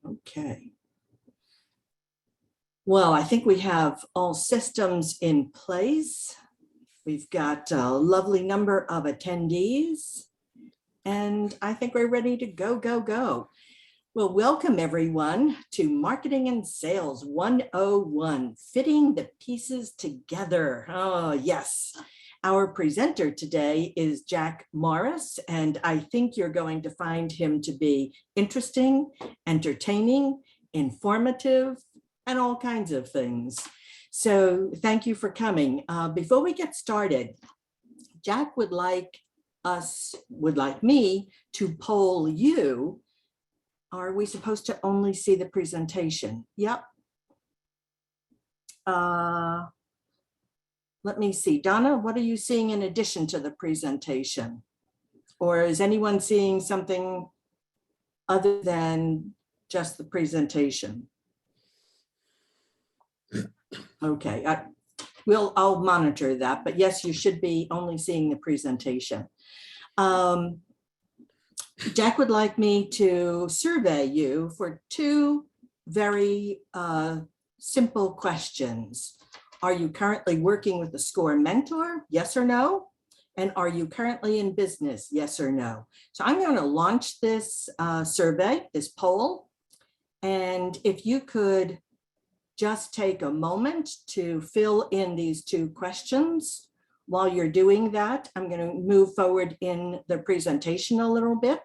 Okay. Well, I think we have all systems in place. We've got a lovely number of attendees, and I think we're ready to go, go, go. Well, welcome everyone to Marketing and Sales 101, Fitting the Pieces Together. Oh, yes. Our presenter today is Jack Morris, and I think you're going to find him to be interesting, entertaining, informative, and all kinds of things. So thank you for coming. Before we get started, Jack would like me to poll you. Are we supposed to only see the presentation? Yep. Let me see. Donna, what are you seeing in addition to the presentation? Or is anyone seeing something other than just the presentation? Okay, I'll monitor that, but yes, you should be only seeing the presentation. Jack would like me to survey you for two very simple questions. Are you currently working with a SCORE mentor? Yes or no? And are you currently in business? Yes or no? So I'm going to launch this survey, this poll. And if you could just take a moment to fill in these two questions. While you're doing that, I'm going to move forward in the presentation a little bit.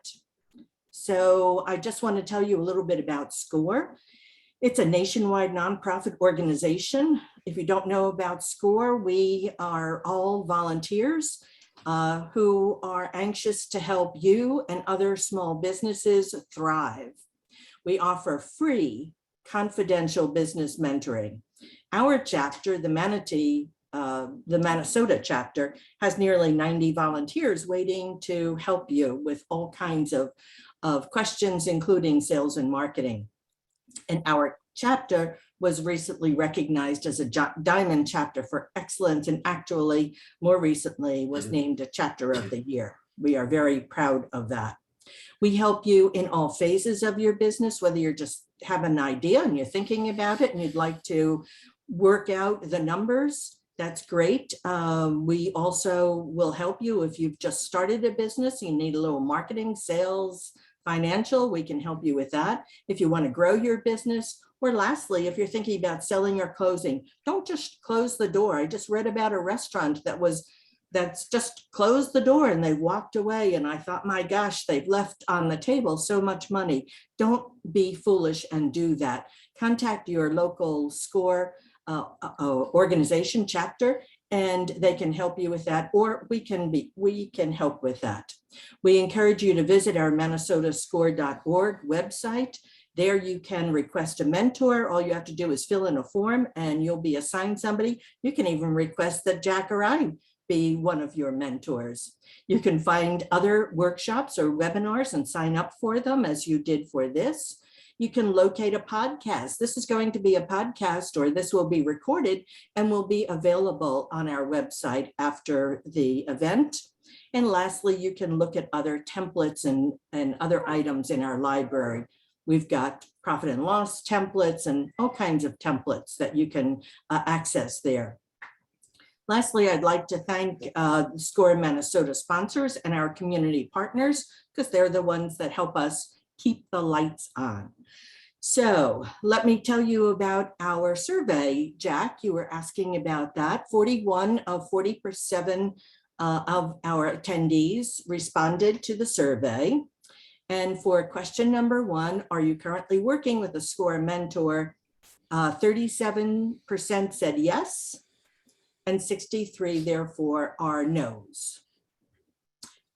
So I just want to tell you a little bit about SCORE. It's a nationwide nonprofit organization. If you don't know about SCORE, we are all volunteers who are anxious to help you and other small businesses thrive. We offer free confidential business mentoring. Our chapter, the Minnesota chapter, has nearly 90 volunteers waiting to help you with all kinds of questions, including sales and marketing. And our chapter was recently recognized as a Diamond Chapter for Excellence, and actually more recently was named a Chapter of the Year. We are very proud of that. We help you in all phases of your business, whether you're just have an idea and you're thinking about it and you'd like to work out the numbers. That's great. We also will help you if you've just started a business, you need a little marketing, sales, financial, we can help you with that. If you want to grow your business, or lastly, if you're thinking about selling or closing, don't just close the door. I just read about a restaurant that's just closed the door and they walked away. And I thought, my gosh, they've left on the table so much money. Don't be foolish and do that. Contact your local SCORE organization chapter, and they can help you with that, or we can help with that. We encourage you to visit our minnesotascore.org website. There you can request a mentor. All you have to do is fill in a form and you'll be assigned somebody. You can even request that Jack or I be one of your mentors. You can find other workshops or webinars and sign up for them as you did for this. You can locate a podcast. This is going to be a podcast, or this will be recorded and will be available on our website after the event. And lastly, you can look at other templates and other items in our library. We've got profit and loss templates and all kinds of templates that you can access there. Lastly, I'd like to thank SCORE Minnesota sponsors and our community partners, because they're the ones that help us keep the lights on. So let me tell you about our survey. Jack, you were asking about that. 41 of 47 of our attendees responded to the survey. And for question number 1, are you currently working with a SCORE mentor? 37% said yes, and 63 therefore are no's.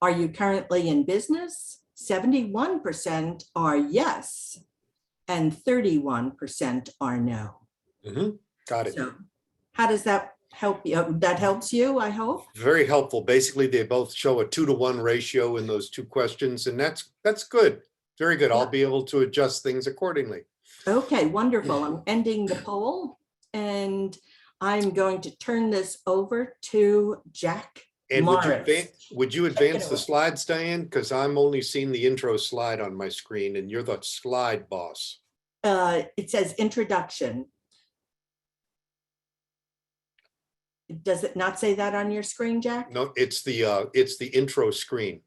Are you currently in business? 71% are yes, and 31% are no. Got it. So how does that help you? That helps you, I hope. Very helpful. Basically, they both show a 2-to-1 ratio in those two questions, and that's good. Very good. Yeah. I'll be able to adjust things accordingly. Okay, wonderful. I'm ending the poll, and I'm going to turn this over to Jack And Morris. would you advance the slides, Diane? Because I'm only seeing the intro slide on my screen, and you're the slide boss. It says introduction. Does it not say that on your screen, Jack? No, it's the intro screen.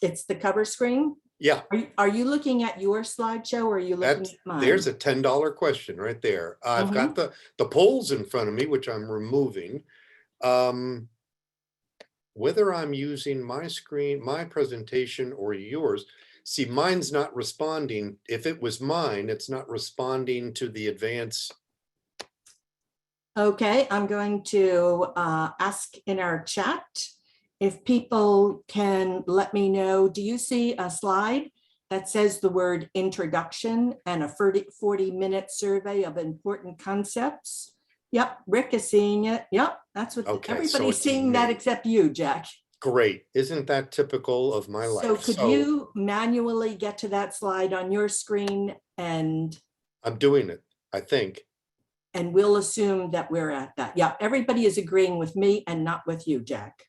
It's the cover screen? Yeah, Are you looking at your slideshow or are you looking at mine? there's a $10 question right there. I've got the polls in front of me, which I'm removing. Whether I'm using my screen, my presentation, or yours, see, mine's not responding. If it was mine, it's not responding to the advance. Okay, I'm going to ask in our chat if people can let me know. Do you see a slide that says the word introduction and a 40-minute survey of important concepts? Yep, Rick is seeing it. Yep, that's what Okay, so everybody's it's seeing that me. except you, Jack. Great. Isn't that typical of my So life? could you manually get to that slide on your screen and I'm doing it, I think. and we'll assume that we're at that. Yeah, everybody is agreeing with me and not with you, Jack.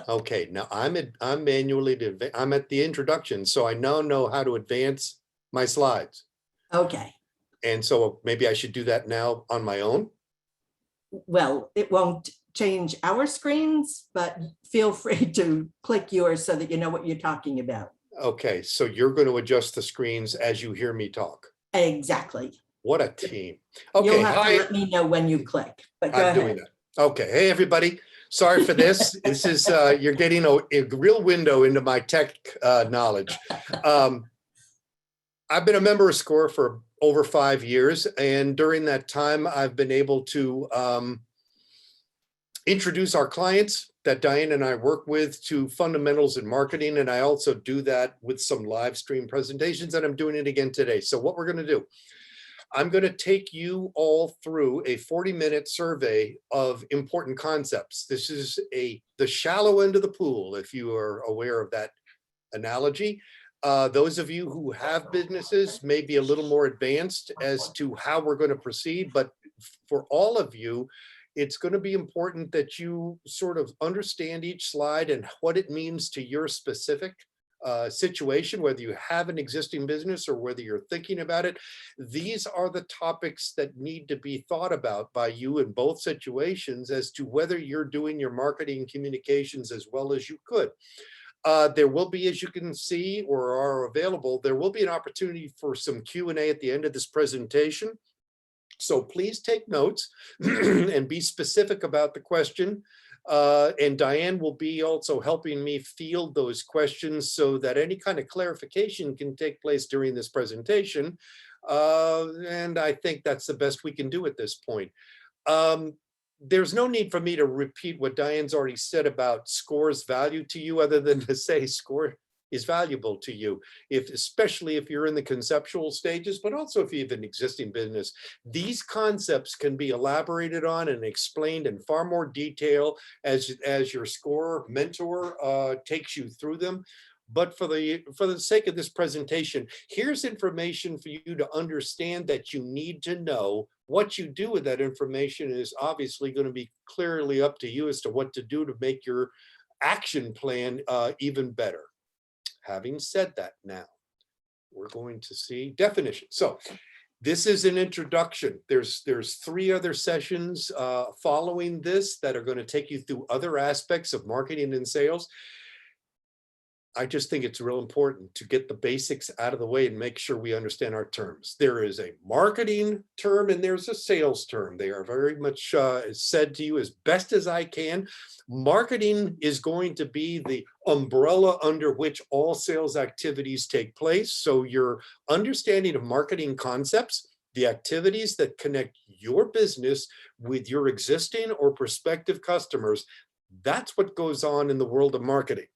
Okay, now I'm manually, I'm at the introduction, so I now know how to advance my slides. Okay, And so maybe I should do that now on my own. well, it won't change our screens, but feel free to click yours so that you know what you're talking about. Okay, so you're going to adjust the screens as you hear me talk. Exactly. What a team. You'll Okay, have to hi, let me know when you click, but go I'm doing ahead. that. Okay, hey, everybody. Sorry for this. This is, you're getting a real window into my tech knowledge. I've been a member of SCORE for over 5 years, and during that time, I've been able to introduce our clients that Diane and I work with to fundamentals in marketing, and I also do that with some live stream presentations, and I'm doing it again today. So what we're going to do, I'm going to take you all through a 40-minute survey of important concepts. This is the shallow end of the pool, if you are aware of that analogy. Those of you who have businesses may be a little more advanced as to how we're going to proceed, but for all of you, it's going to be important that you sort of understand each slide and what it means to your specific situation, whether you have an existing business or whether you're thinking about it. These are the topics that need to be thought about by you in both situations as to whether you're doing your marketing communications as well as you could. There will be, as you can see or are available, there will be an opportunity for some Q&A at the end of this presentation. So please take notes and be specific about the question. And Diane will be also helping me field those questions so that any kind of clarification can take place during this presentation. And I think that's the best we can do at this point. There's no need for me to repeat what Diane's already said about SCORE's value to you, other than to say SCORE is valuable to you, especially if you're in the conceptual stages, but also if you have an existing business. These concepts can be elaborated on and explained in far more detail as your SCORE mentor takes you through them. But for the sake of this presentation, here's information for you to understand that you need to know. What you do with that information is obviously going to be clearly up to you as to what to do to make your action plan even better. Having said that, now we're going to see definition. So this is an introduction. There's 3 other sessions following this that are going to take you through other aspects of marketing and sales. I just think it's real important to get the basics out of the way and make sure we understand our terms. There is a marketing term and there's a sales term. They are very much said to you as best as I can. Marketing is going to be the umbrella under which all sales activities take place. So your understanding of marketing concepts, the activities that connect your business with your existing or prospective customers, that's what goes on in the world of marketing.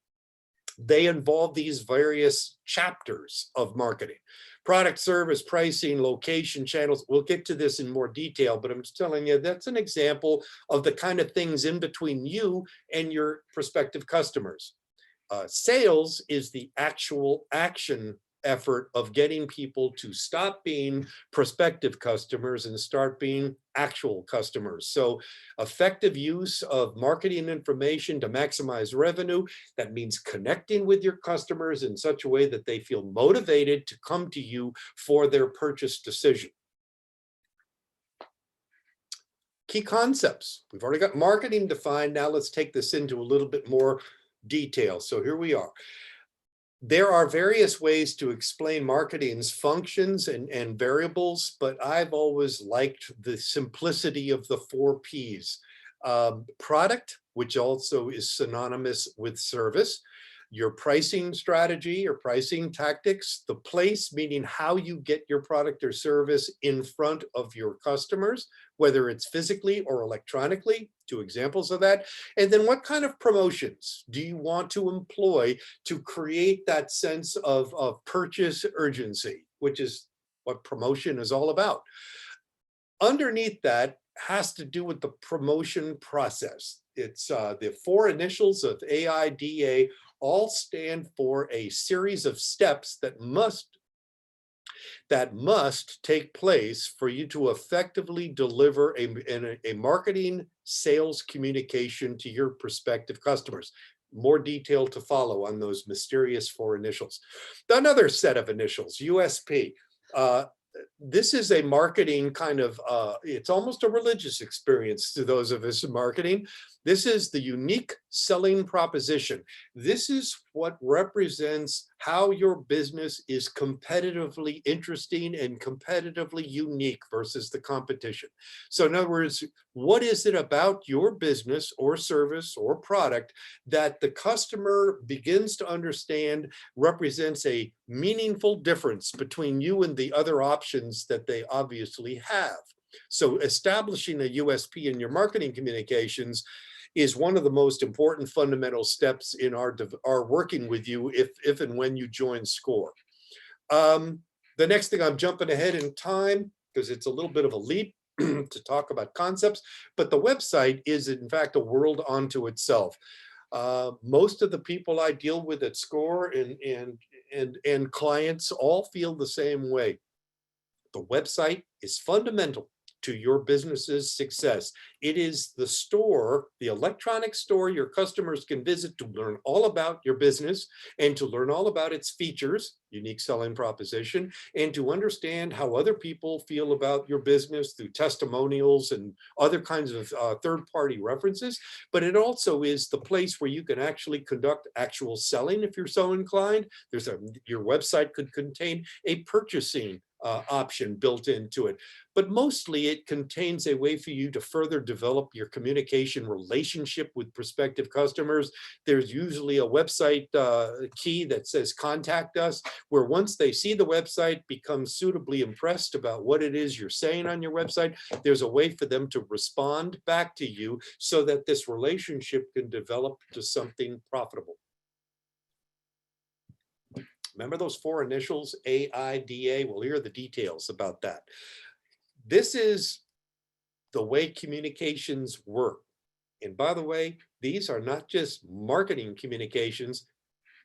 They involve these various chapters of marketing: product, service, pricing, location, channels. We'll get to this in more detail, but I'm just telling you that's an example of the kind of things in between you and your prospective customers. Sales is the actual action effort of getting people to stop being prospective customers and start being actual customers. So effective use of marketing information to maximize revenue, that means connecting with your customers in such a way that they feel motivated to come to you for their purchase decision. Key concepts. We've already got marketing defined. Now let's take this into a little bit more detail. So here we are. There are various ways to explain marketing's functions and variables, but I've always liked the simplicity of the 4 Ps. Product, which also is synonymous with service, your pricing strategy or pricing tactics, the place, meaning how you get your product or service in front of your customers, whether it's physically or electronically, 2 examples of that. And then what kind of promotions do you want to employ to create that sense of purchase urgency, which is what promotion is all about. Underneath that has to do with the promotion process. It's the 4 initials of AIDA all stand for a series of steps that must take place for you to effectively deliver a marketing sales communication to your prospective customers. More detail to follow on those mysterious 4 initials. Another set of initials, USP. This is a marketing kind of, it's almost a religious experience to those of us in marketing. This is the unique selling proposition. This is what represents how your business is competitively interesting and competitively unique versus the competition. So in other words, what is it about your business or service or product that the customer begins to understand represents a meaningful difference between you and the other options that they obviously have? So establishing a USP in your marketing communications is one of the most important fundamental steps in our working with you if and when you join SCORE. The next thing, I'm jumping ahead in time because it's a little bit of a leap to talk about concepts, but the website is in fact a world unto itself. Most of the people I deal with at SCORE and clients all feel the same way. The website is fundamental to your business's success. It is the store, the electronic store your customers can visit to learn all about your business and to learn all about its features, unique selling proposition, and to understand how other people feel about your business through testimonials and other kinds of third-party references. But it also is the place where you can actually conduct actual selling if you're so inclined. Your website could contain a purchasing option built into it. But mostly it contains a way for you to further develop your communication relationship with prospective customers. There's usually a website key that says contact us, where once they see the website, become suitably impressed about what it is you're saying on your website, there's a way for them to respond back to you so that this relationship can develop to something profitable. Remember those 4 initials, AIDA? Well, here are the details about that. This is the way communications work. And by the way, these are not just marketing communications.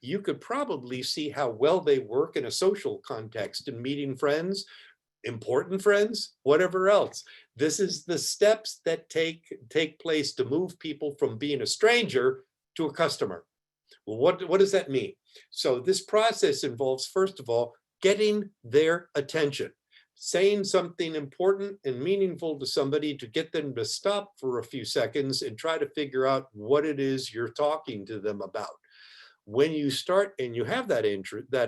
You could probably see how well they work in a social context and meeting friends, important friends, whatever else. This is the steps that take place to move people from being a stranger to a customer. Well, what does that mean? So this process involves, first of all, getting their attention, saying something important and meaningful to somebody to get them to stop for a few seconds and try to figure out what it is you're talking to them about. When you start and you have that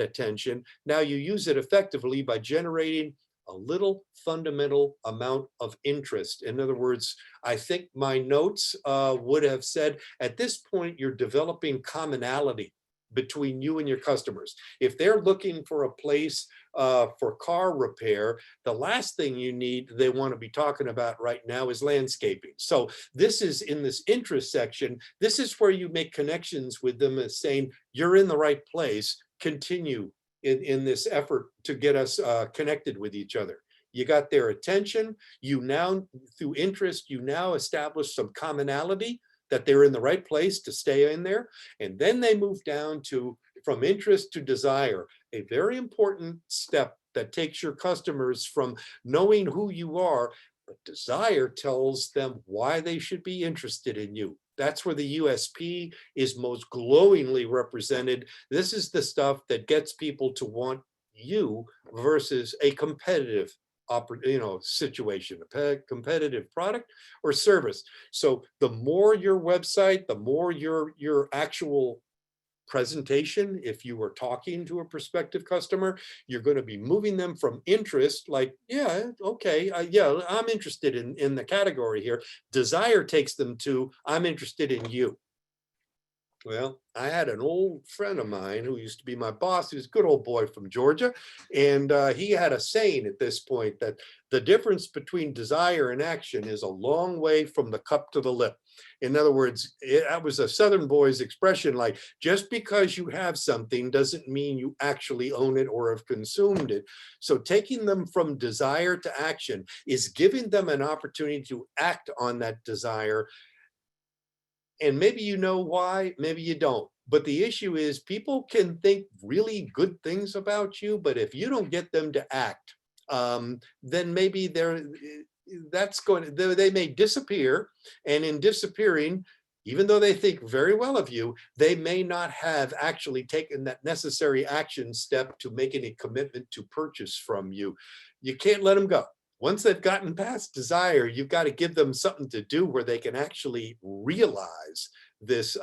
attention, now you use it effectively by generating a little fundamental amount of interest. In other words, I think my notes would have said, at this point, you're developing commonality between you and your customers. If they're looking for a place for car repair, the last thing they want to be talking about right now is landscaping. So this is in this interest section. This is where you make connections with them as saying, you're in the right place, continue in this effort to get us connected with each other. You got their attention. You now, through interest, you now establish some commonality that they're in the right place to stay in there. And then they move down to from interest to desire, a very important step that takes your customers from knowing who you are, but desire tells them why they should be interested in you. That's where the USP is most glowingly represented. This is the stuff that gets people to want you versus a competitive situation, a competitive product or service. So the more your website, the more your actual presentation, if you were talking to a prospective customer, you're going to be moving them from interest, like, yeah, okay, yeah, I'm interested in the category here. Desire takes them to, I'm interested in you. Well, I had an old friend of mine who used to be my boss, who's a good old boy from Georgia. And he had a saying at this point that the difference between desire and action is a long way from the cup to the lip. In other words, that was a Southern boy's expression, like, just because you have something doesn't mean you actually own it or have consumed it. So taking them from desire to action is giving them an opportunity to act on that desire. And maybe you know why, maybe you don't. But the issue is people can think really good things about you, but if you don't get them to act, then maybe they may disappear. And in disappearing, even though they think very well of you, they may not have actually taken that necessary action step to make any commitment to purchase from you. You can't let them go. Once they've gotten past desire, you've got to give them something to do where they can actually realize this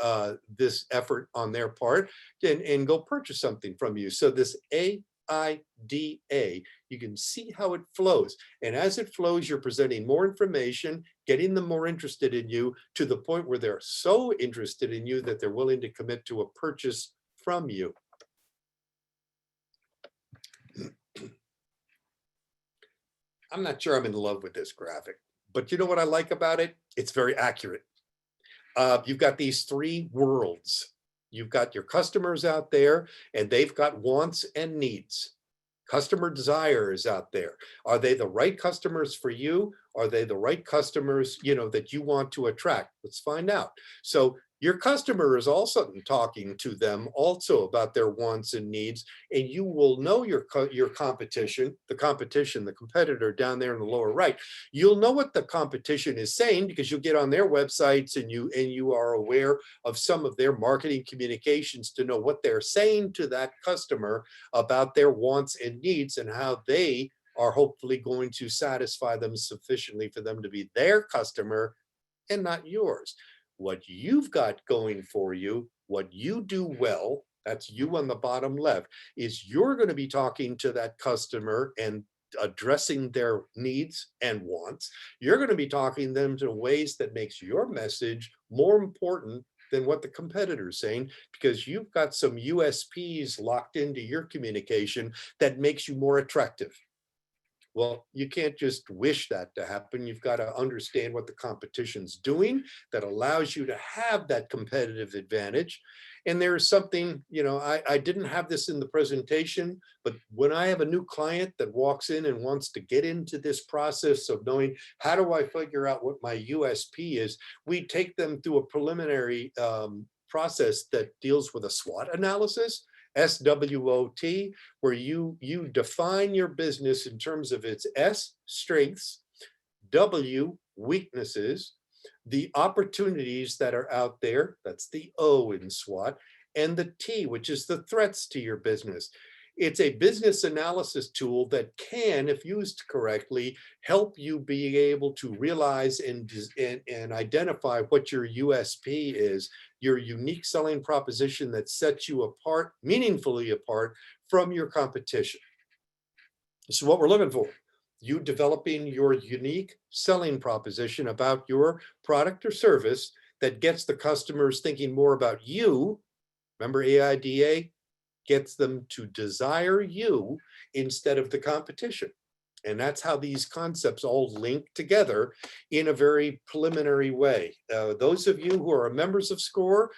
effort on their part and go purchase something from you. So this AIDA, you can see how it flows. And as it flows, you're presenting more information, getting them more interested in you to the point where they're so interested in you that they're willing to commit to a purchase from you. I'm not sure I'm in love with this graphic, but you know what I like about it? It's very accurate. You've got these three worlds. You've got your customers out there, and they've got wants and needs. Customer desire is out there. Are they the right customers for you? Are they the right customers, that you want to attract? Let's find out. So your customer is also talking to them also about their wants and needs, and you will know your competition, the competitor down there in the lower right. You'll know what the competition is saying because you'll get on their websites and you are aware of some of their marketing communications to know what they're saying to that customer about their wants and needs and how they are hopefully going to satisfy them sufficiently for them to be their customer and not yours. What you've got going for you, what you do well, that's you on the bottom left, is you're going to be talking to that customer and addressing their needs and wants. You're going to be talking them to ways that makes your message more important than what the competitor is saying, because you've got some USPs locked into your communication that makes you more attractive. Well, you can't just wish that to happen. You've got to understand what the competition's doing that allows you to have that competitive advantage. And there's something, I didn't have this in the presentation, but when I have a new client that walks in and wants to get into this process of knowing, how do I figure out what my USP is? We take them through a preliminary process that deals with a SWOT analysis. SWOT, where you define your business in terms of its S, strengths, W, weaknesses, the opportunities that are out there, that's the O in SWOT, and the T, which is the threats to your business. It's a business analysis tool that can, if used correctly, help you be able to realize and identify what your USP is, your unique selling proposition that sets you apart, meaningfully apart from your competition. This is what we're looking for. You developing your unique selling proposition about your product or service that gets the customers thinking more about you. Remember AIDA? Gets them to desire you instead of the competition. And that's how these concepts all link together in a very preliminary way. Those of you who are members of SCORE,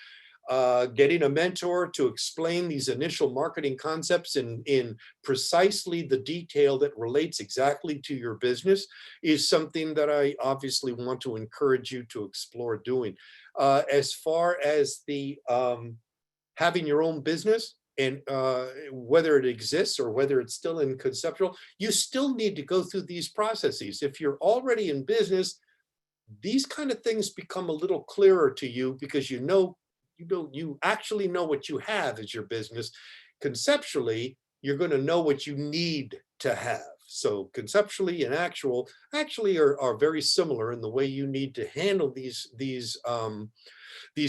getting a mentor to explain these initial marketing concepts in precisely the detail that relates exactly to your business is something that I obviously want to encourage you to explore doing. As far as the having your own business, And whether it exists or whether it's still in conceptual, you still need to go through these processes. If you're already in business, these kind of things become a little clearer to you because you actually know what you have as your business. Conceptually, you're going to know what you need to have. So conceptually and actually are very similar in the way you need to handle these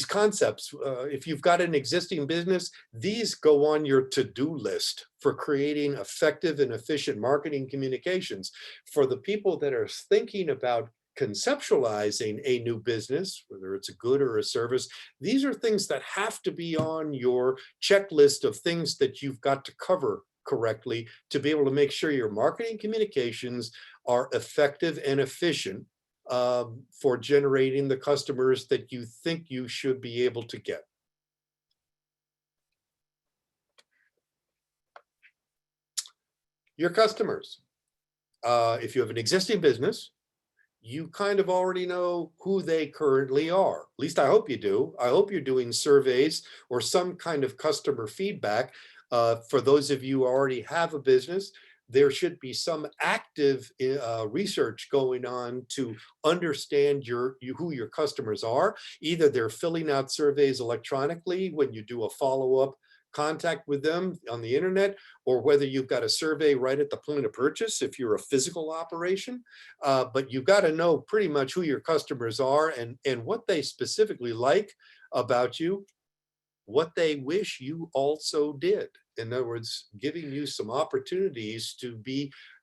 concepts. If you've got an existing business, these go on your to-do list for creating effective and efficient marketing communications. For the people that are thinking about conceptualizing a new business, whether it's a good or a service, these are things that have to be on your checklist of things that you've got to cover correctly to be able to make sure your marketing communications are effective and efficient for generating the customers that you think you should be able to get. Your customers. If you have an existing business, you kind of already know who they currently are. At least I hope you do. I hope you're doing surveys or some kind of customer feedback. For those of you who already have a business, there should be some active research going on to understand who your customers are. Either they're filling out surveys electronically when you do a follow-up contact with them on the internet, or whether you've got a survey right at the point of purchase if you're a physical operation. But you've got to know pretty much who your customers are and what they specifically like about you, what they wish you also did. In other words, giving you some opportunities to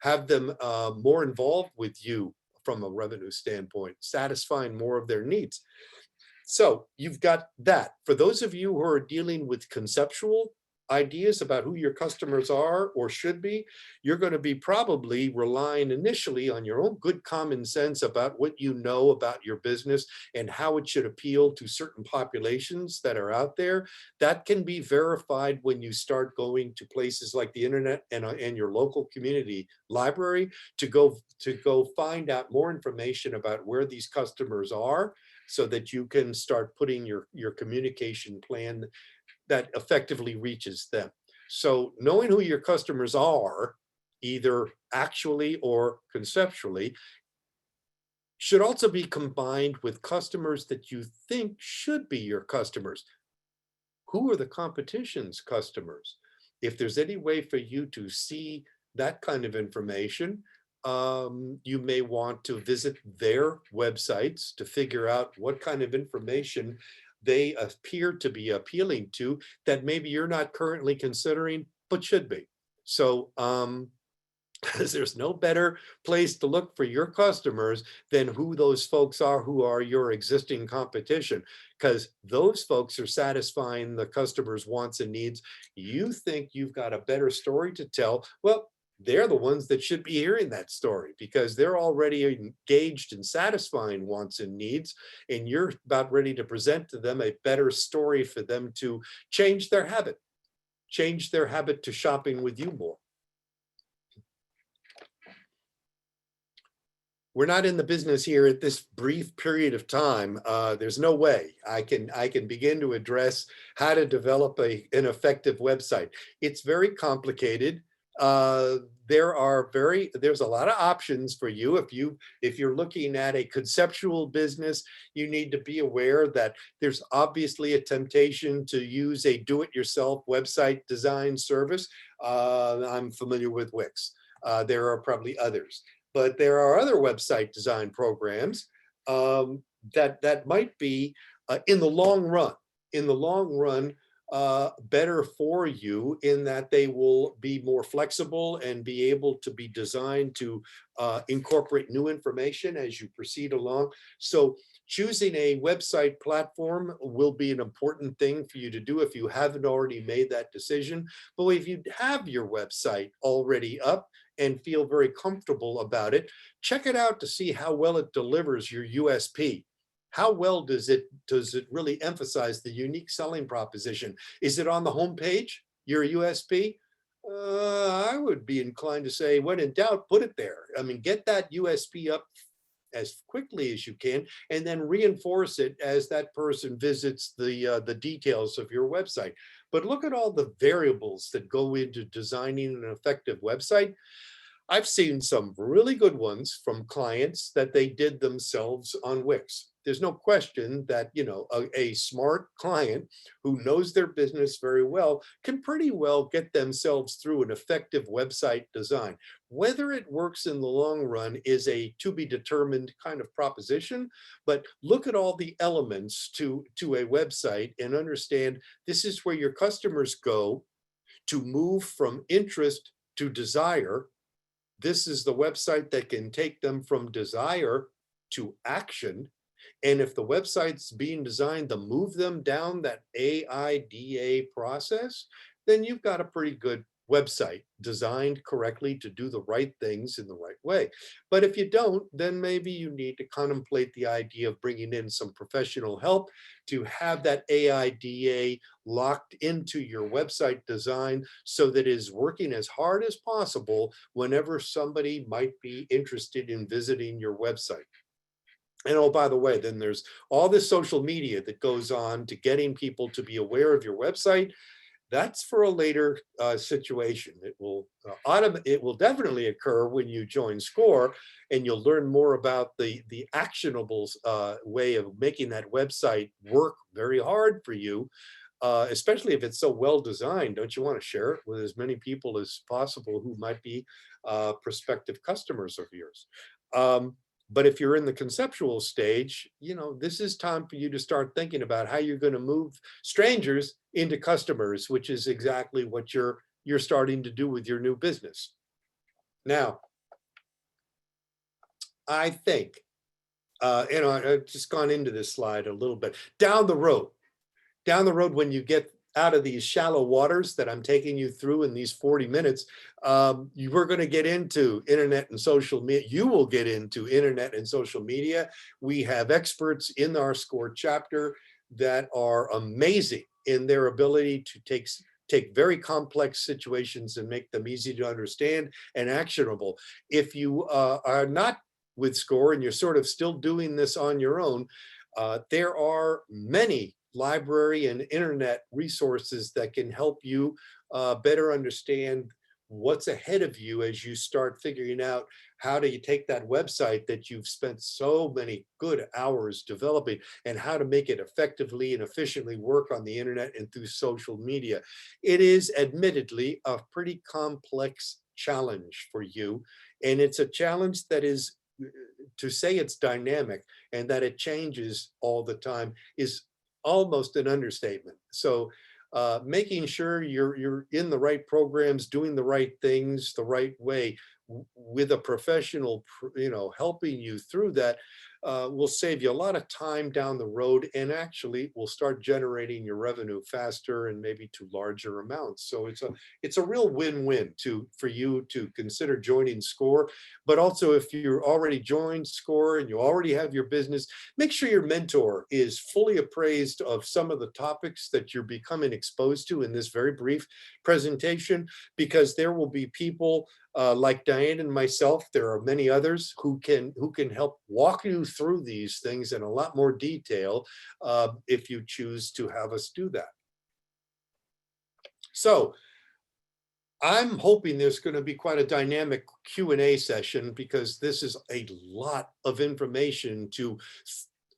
have them more involved with you from a revenue standpoint, satisfying more of their needs. So you've got that. For those of you who are dealing with conceptual ideas about who your customers are or should be, you're going to be probably relying initially on your own good common sense about what you know about your business and how it should appeal to certain populations that are out there. That can be verified when you start going to places like the internet and your local community library to go find out more information about where these customers are, so that you can start putting your communication plan that effectively reaches them. So knowing who your customers are, either actually or conceptually, should also be combined with customers that you think should be your customers. Who are the competition's customers? If there's any way for you to see that kind of information, you may want to visit their websites to figure out what kind of information they appear to be appealing to that maybe you're not currently considering, but should be. So there's no better place to look for your customers than who those folks are who are your existing competition, because those folks are satisfying the customer's wants and needs. You think you've got a better story to tell. Well, they're the ones that should be hearing that story because they're already engaged in satisfying wants and needs, and you're about ready to present to them a better story for them to change their habit to shopping with you more. We're not in the business here at this brief period of time. There's no way I can begin to address how to develop an effective website. It's very complicated. There's a lot of options for you. If you're looking at a conceptual business, you need to be aware that there's obviously a temptation to use a do-it-yourself website design service. I'm familiar with Wix. There are probably others, but there are other website design programs that might be in the long run, better for you in that they will be more flexible and be able to be designed to incorporate new information as you proceed along. So choosing a website platform will be an important thing for you to do if you haven't already made that decision. But if you have your website already up and feel very comfortable about it, check it out to see how well it delivers your USP. How well does it really emphasize the unique selling proposition? Is it on the homepage, your USP? I would be inclined to say, when in doubt, put it there. I mean, get that USP up as quickly as you can, and then reinforce it as that person visits the details of your website. but look at all the variables that go into designing an effective website. I've seen some really good ones from clients that they did themselves on Wix. There's no question that, a smart client who knows their business very well can pretty well get themselves through an effective website design. Whether it works in the long run is a to be determined kind of proposition, but look at all the elements to a website and understand this is where your customers go to move from interest to desire. This is the website that can take them from desire to action. And if the website's being designed to move them down that AIDA process, then you've got a pretty good website designed correctly to do the right things in the right way. But if you don't, then maybe you need to contemplate the idea of bringing in some professional help to have that AIDA locked into your website design so that it is working as hard as possible whenever somebody might be interested in visiting your website. And oh, by the way, then there's all this social media that goes on to getting people to be aware of your website. That's for a later situation. It will definitely occur when you join SCORE, and you'll learn more about the actionables way of making that website work very hard for you, especially if it's so well designed. Don't you want to share it with as many people as possible who might be prospective customers of yours? But if you're in the conceptual stage, this is time for you to start thinking about how you're going to move strangers into customers, which is exactly what you're starting to do with your new business. Now, I think, I've just gone into this slide a little bit. Down the road, when you get out of these shallow waters that I'm taking you through in these 40 minutes, we're going to get into internet and social media. You will get into internet and social media. We have experts in our SCORE chapter that are amazing in their ability to take very complex situations and make them easy to understand and actionable. If you are not with SCORE and you're sort of still doing this on your own, there are many library and internet resources that can help you better understand what's ahead of you as you start figuring out how do you take that website that you've spent so many good hours developing and how to make it effectively and efficiently work on the internet and through social media. It is admittedly a pretty complex challenge for you, and it's a challenge that is, to say it's dynamic and that it changes all the time is almost an understatement. So making sure you're in the right programs, doing the right things the right way with a professional, helping you through that will save you a lot of time down the road, and actually will start generating your revenue faster and maybe to larger amounts. So it's a real win-win for you to consider joining SCORE. But also, if you're already joined SCORE and you already have your business, make sure your mentor is fully appraised of some of the topics that you're becoming exposed to in this very brief presentation, because there will be people like Diane and myself. There are many others who can help walk you through these things in a lot more detail if you choose to have us do that. So I'm hoping there's going to be quite a dynamic Q&A session, because this is a lot of information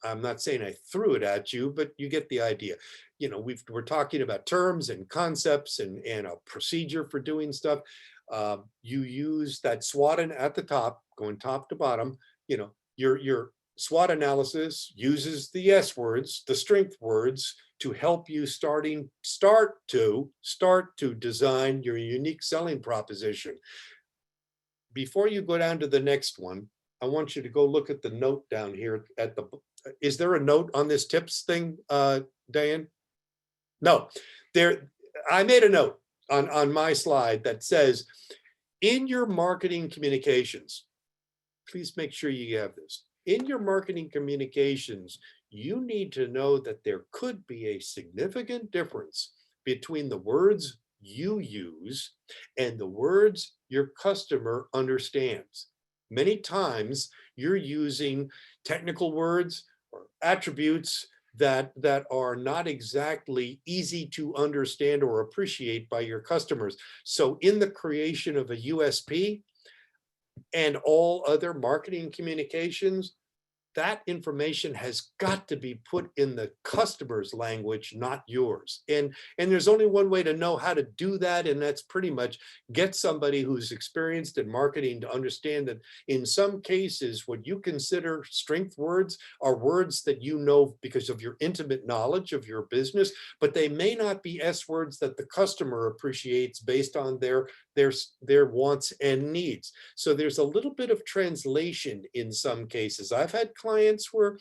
I'm not saying I threw it at you, but you get the idea. We're talking about terms and concepts and a procedure for doing stuff. You use that SWOT at the top, going top to bottom. Your SWOT analysis uses the S words, the strength words, to help you start to design your unique selling proposition. Before you go down to the next one, I want you to go look at the note down here is there a note on this tips thing, Diane? No, I made a note on my slide that says, in your marketing communications, please make sure you have this. In your marketing communications, you need to know that there could be a significant difference between the words you use and the words your customer understands. Many times you're using technical words or attributes that are not exactly easy to understand or appreciate by your customers. So in the creation of a USP and all other marketing communications, that information has got to be put in the customer's language, not yours. And there's only one way to know how to do that, and that's pretty much get somebody who's experienced in marketing to understand that in some cases, what you consider strength words are words that you know because of your intimate knowledge of your business, but they may not be S words that the customer appreciates based on their wants and needs. So there's a little bit of translation in some cases. I've had clients where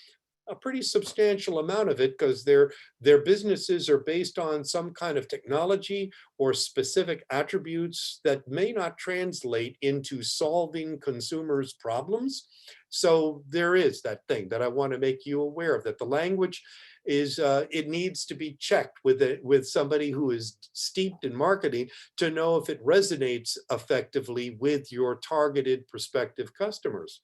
a pretty substantial amount of it, because their businesses are based on some kind of technology or specific attributes that may not translate into solving consumers' problems. So there is that thing that I want to make you aware of, that the language is it needs to be checked with somebody who is steeped in marketing to know if it resonates effectively with your targeted prospective customers.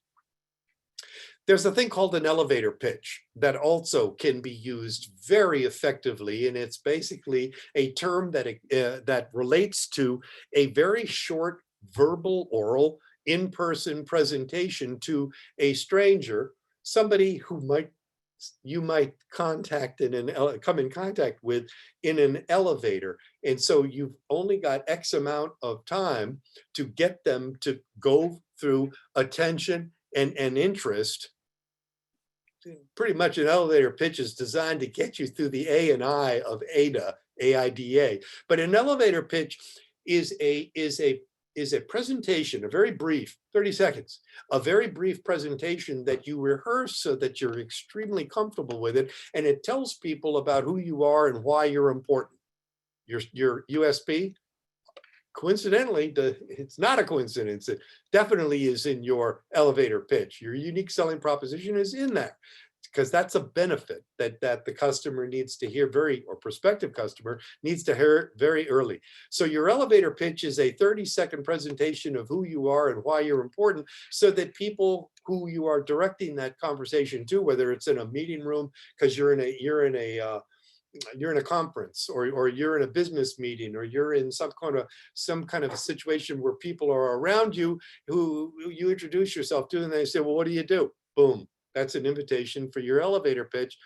There's a thing called an elevator pitch that also can be used very effectively, and it's basically a term that relates to a very short verbal, oral, in-person presentation to a stranger, somebody who you might contact come in contact with in an elevator. And so you've only got X amount of time to get them to go through attention and interest. Pretty much an elevator pitch is designed to get you through the A and I of AIDA, AIDA. But an elevator pitch is a presentation, a very brief, 30 seconds, a very brief presentation that you rehearse so that you're extremely comfortable with it. And it tells people about who you are and why you're important. Your USP, coincidentally, it's not a coincidence. It definitely is in your elevator pitch. Your unique selling proposition is in there, because that's a benefit that the customer needs to hear or prospective customer needs to hear very early. So your elevator pitch is a 30-second presentation of who you are and why you're important, so that people who you are directing that conversation to, whether it's in a meeting room because you're in a conference, or you're in a business meeting, or you're in some kind of a situation where people are around you who you introduce yourself to, and they say, well, what do you do? Boom. That's an invitation for your elevator pitch,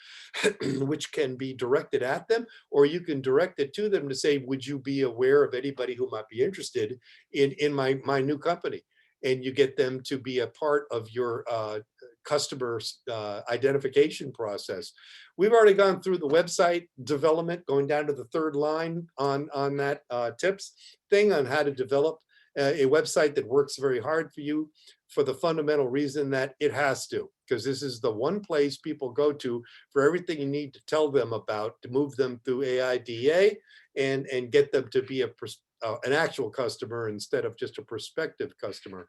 which can be directed at them, or you can direct it to them to say, would you be aware of anybody who might be interested in my new company? And you get them to be a part of your customer identification process. We've already gone through the website development, going down to the third line on that tips thing on how to develop a website that works very hard for you, for the fundamental reason that it has to, because this is the one place people go to for everything you need to tell them about to move them through AIDA and get them to be an actual customer instead of just a prospective customer.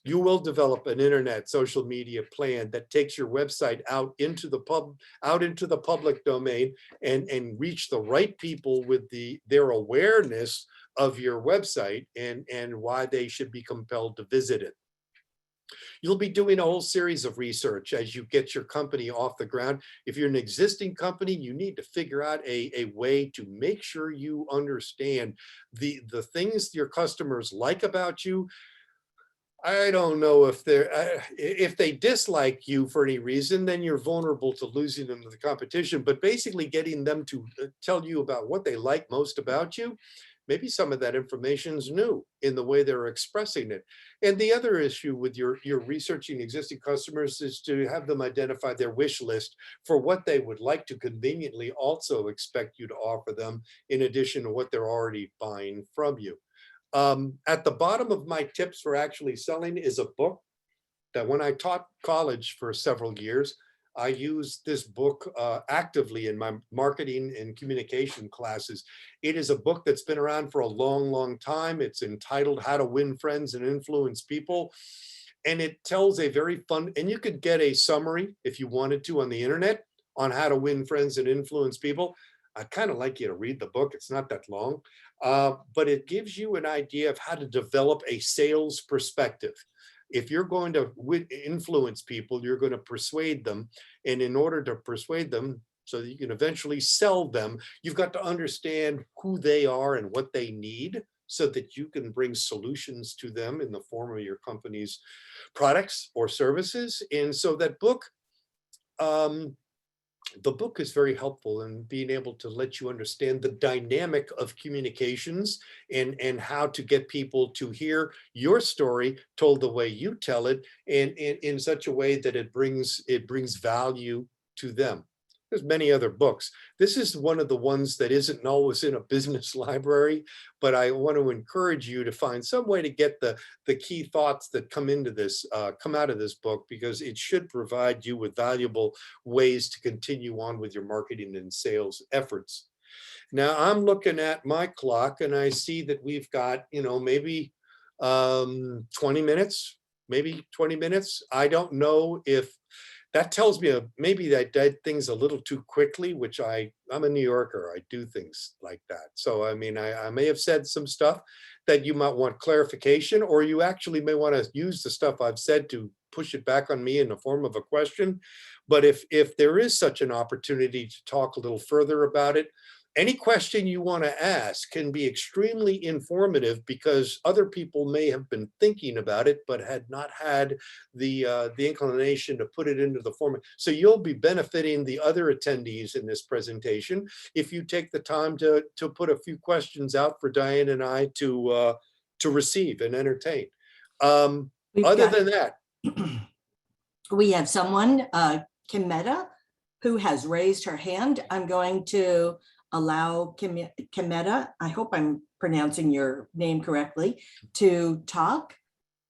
You will develop an internet social media plan that takes your website out into the public domain and reach the right people with their awareness of your website and why they should be compelled to visit it. You'll be doing a whole series of research as you get your company off the ground. If you're an existing company, you need to figure out a way to make sure you understand the things your customers like about you. I don't know if they dislike you for any reason, then you're vulnerable to losing them to the competition. But basically getting them to tell you about what they like most about you, maybe some of that information is new in the way they're expressing it. And the other issue with your researching existing customers is to have them identify their wish list for what they would like to conveniently also expect you to offer them, in addition to what they're already buying from you. At the bottom of my tips for actually selling is a book that when I taught college for several years, I used this book actively in my marketing and communication classes. It is a book that's been around for a long, long time. It's entitled How to Win Friends and Influence People. And it tells a very fun, and you could get a summary if you wanted to on the internet on how to win friends and influence people. I'd kind of like you to read the book. It's not that long, but it gives you an idea of how to develop a sales perspective. If you're going to influence people, you're going to persuade them. And in order to persuade them, so that you can eventually sell them. You've got to understand who they are and what they need so that you can bring solutions to them in the form of your company's products or services. And so that book, the book is very helpful in being able to let you understand the dynamic of communications and how to get people to hear your story told the way you tell it, and in such a way that it brings value to them. There's many other books. This is one of the ones that isn't always in a business library, but I want to encourage you to find some way to get the key thoughts that come out of this book, because it should provide you with valuable ways to continue on with your marketing and sales efforts. Now I'm looking at my clock and I see that we've got, maybe 20 minutes, maybe 20 minutes. I don't know if that tells me maybe that I did things a little too quickly, which I'm a New Yorker. I do things like that. So, I mean, I may have said some stuff that you might want clarification, or you actually may want to use the stuff I've said to push it back on me in the form of a question. But if there is such an opportunity to talk a little further about it, any question you want to ask can be extremely informative, because other people may have been thinking about it, but had not had the inclination to put it into the format. So you'll be benefiting the other attendees in this presentation if you take the time to put a few questions out for Diane and I to receive and entertain. Other than that, we have someone, Kimetta, who has raised her hand. I'm going to allow Kimetta, I hope I'm pronouncing your name correctly, to talk.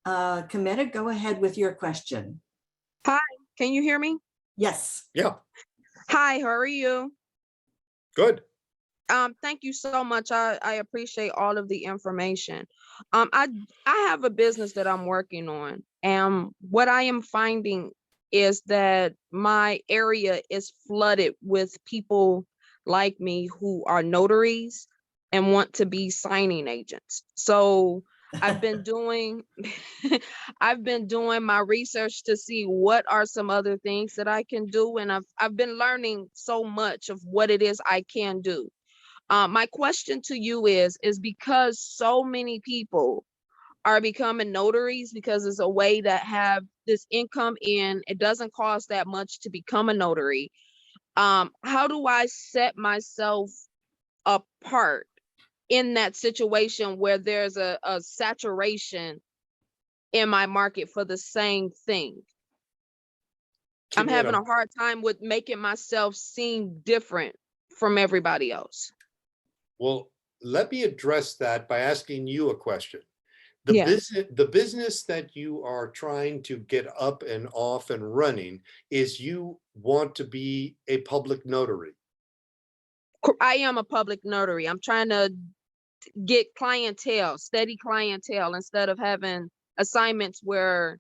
Kimetta, go ahead with your question. Hi, can you hear me? Yes. yeah, Hi, how are you? good. Thank you so much. I appreciate all of the information. I have a business that I'm working on, and what I am finding is that my area is flooded with people like me who are notaries and want to be signing agents. So I've been doing I've been doing my research to see what are some other things that I can do, and I've been learning so much of what it is I can do. My question to you is because so many people are becoming notaries because it's a way to have this income in, it doesn't cost that much to become a notary. How do I set myself apart in that situation where there's a saturation in my market for the same thing? I'm having a hard time with making myself seem different from everybody else. Well, let me address that by asking you a question. Yes. The business that you are trying to get up and off and running is, you want to be a public notary. I am a public notary. I'm trying to get clientele, steady clientele, instead of having assignments where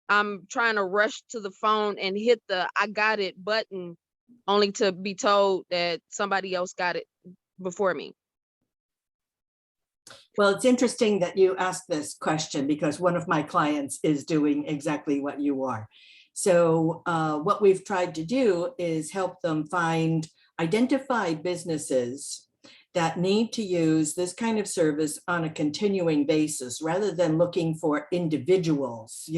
I'm trying to rush to the phone and hit the I got it button only to be told that somebody else got it before me. Well, it's interesting that you asked this question, because one of my clients is doing exactly what you are. So what we've tried to do is help them identify businesses that need to use this kind of service on a continuing basis, rather than looking for individuals,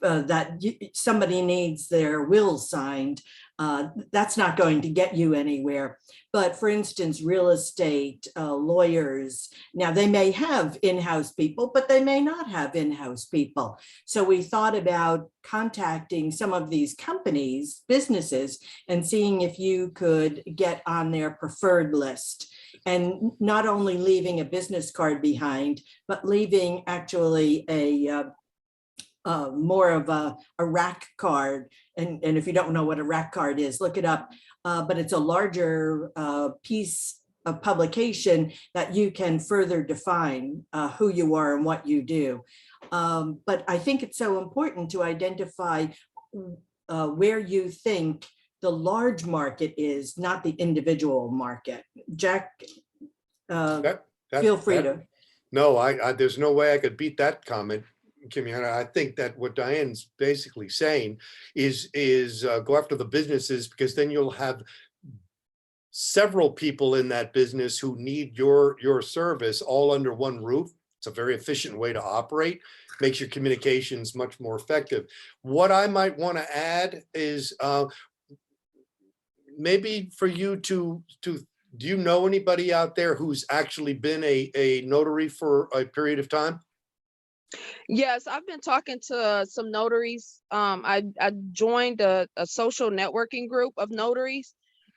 that somebody needs their will signed. That's not going to get you anywhere. But for instance, real estate, lawyers, now they may have in-house people, but they may not have in-house people. So we thought about contacting some of these companies, businesses, and seeing if you could get on their preferred list. And not only leaving a business card behind, but leaving actually more of a rack card. And if you don't know what a rack card is, look it up. But it's a larger piece of publication that you can further define who you are and what you do. But I think it's so important to identify where you think the large market is, not the individual market. Jack, feel free to. No, there's no way I could beat that comment, Kimmy. I think that what Diane's basically saying is go after the businesses, because then you'll have several people in that business who need your service all under one roof. It's a very efficient way to operate, makes your communications much more effective. What I might want to add is maybe for you to do you know anybody out there who's actually been a notary for a period of time? Yes, I've been talking to some notaries. I joined a social networking group of notaries,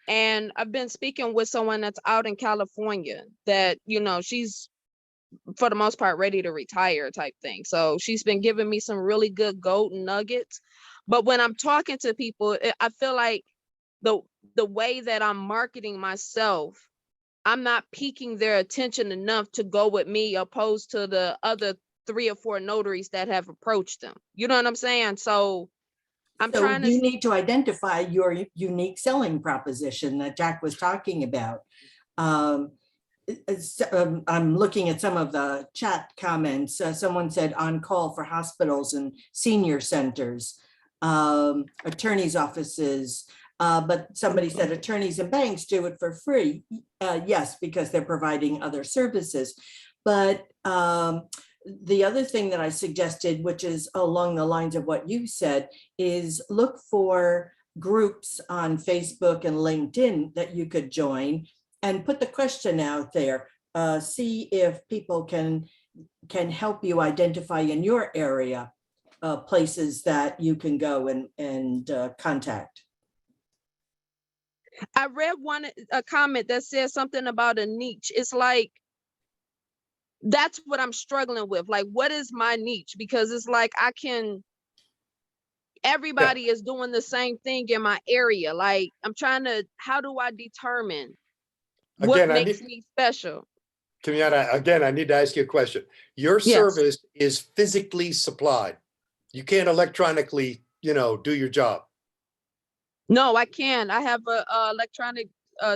and I've been speaking with someone that's out in California that, she's for the most part ready to retire type thing. So she's been giving me some really good golden nuggets. But when I'm talking to people, I feel like the the way that I'm marketing myself, I'm not piquing their attention enough to go with me opposed to the other 3 or 4 notaries that have approached them. You know what I'm saying? So I'm So trying to you need to identify your unique selling proposition that Jack was talking about. I'm looking at some of the chat comments. Someone said on call for hospitals and senior centers, attorneys' offices, but somebody said attorneys and banks do it for free. Yes, because they're providing other services. But the other thing that I suggested, which is along the lines of what you said, is look for groups on Facebook and LinkedIn that you could join and put the question out there. See if people can help you identify in your area places that you can go and contact. I read a comment that says something about a niche. It's like, that's what I'm struggling with. Like, what is my niche? Because it's like everybody is doing the same thing in my area. Like, how do I determine what makes me special? Kenyatta, again, I need to ask you a question. Your service is physically supplied. You can't electronically, do your job. No, I can. I have a electronic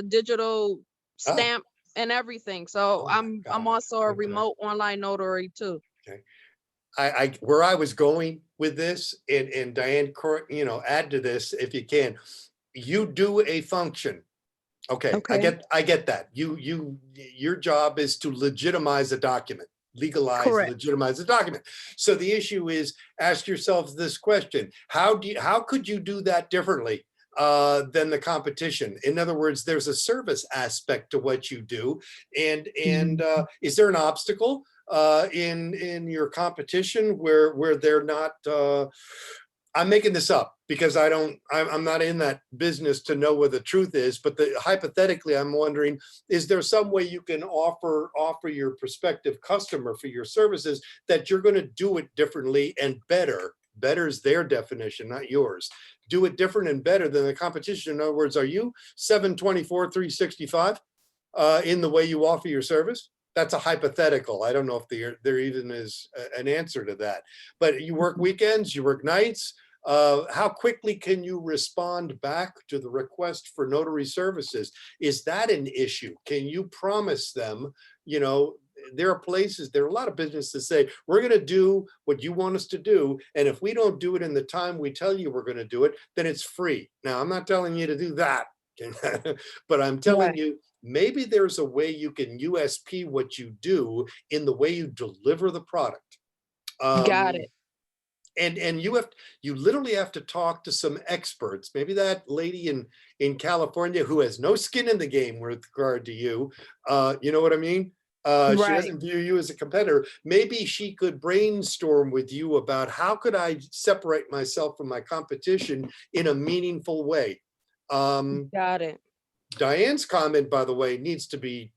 digital stamp and everything. So I'm also a remote online notary too. Okay. Where I was going with this, and Diane, add to this if you can. You do a function. Okay. I get that. Your job is to legitimize a document, legitimize a document. So the issue is, ask yourself this question: how could you do that differently than the competition? In other words, there's a service aspect to what you do, and is there an obstacle in your competition where they're not? I'm making this up because I'm not in that business to know where the truth is, but hypothetically, I'm wondering, is there some way you can offer your prospective customer for your services that you're going to do it differently and better? Better is their definition, not yours. Do it different and better than the competition. In other words, are you 724, 365 in the way you offer your service? That's a hypothetical. I don't know if there even is an answer to that. But you work weekends, you work nights. How quickly can you respond back to the request for notary services? Is that an issue? Can you promise them, there are a lot of businesses that say, we're going to do what you want us to do. And if we don't do it in the time we tell you we're going to do it, then it's free. Now, I'm not telling you to do that, but I'm telling you, maybe there's a way you can USP what you do in the way you deliver the product. Got it. And you literally have to talk to some experts. Maybe that lady in California who has no skin in the game with regard to you. You know what I mean? She doesn't view you as a competitor. Maybe she could brainstorm with you about how could I separate myself from my competition in a meaningful way. Got it. Diane's comment, by the way, needs to be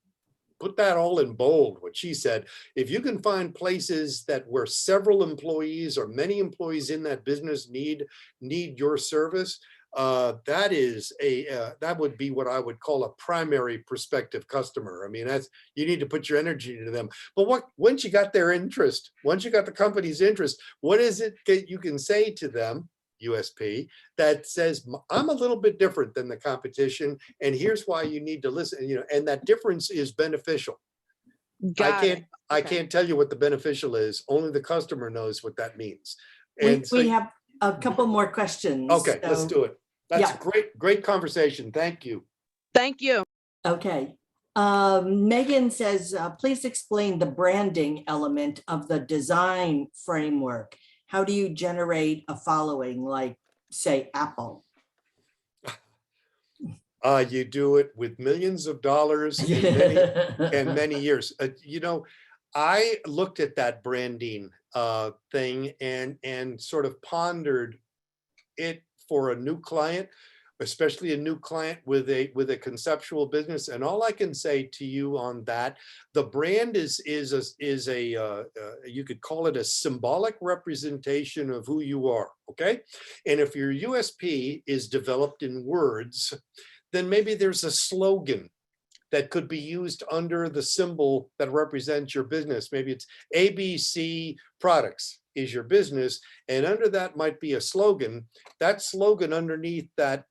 put that all in bold, what she said. If you can find places where several employees or many employees in that business need your service, that would be what I would call a primary prospective customer. I mean, you need to put your energy into them. But once you got their interest, once you got the company's interest, what is it that you can say to them, USP, that says, I'm a little bit different than the competition, and here's why you need to listen, and that difference is beneficial. I can't tell you what the beneficial is. Only the customer knows what that means. And we have a couple more questions. Okay, let's do it. That's a great conversation. Thank you. Thank you. Okay. Megan says, please explain the branding element of the design framework. How do you generate a following, like, say, Apple? You do it with millions of dollars and many years. You know, I looked at that branding thing and sort of pondered it for a new client, especially a new client with a conceptual business. And all I can say to you on that, the brand is a you could call it a symbolic representation of who you are. Okay, and if your USP is developed in words, then maybe there's a slogan that could be used under the symbol that represents your business. Maybe it's ABC Products is your business, and under that might be a slogan. That slogan underneath that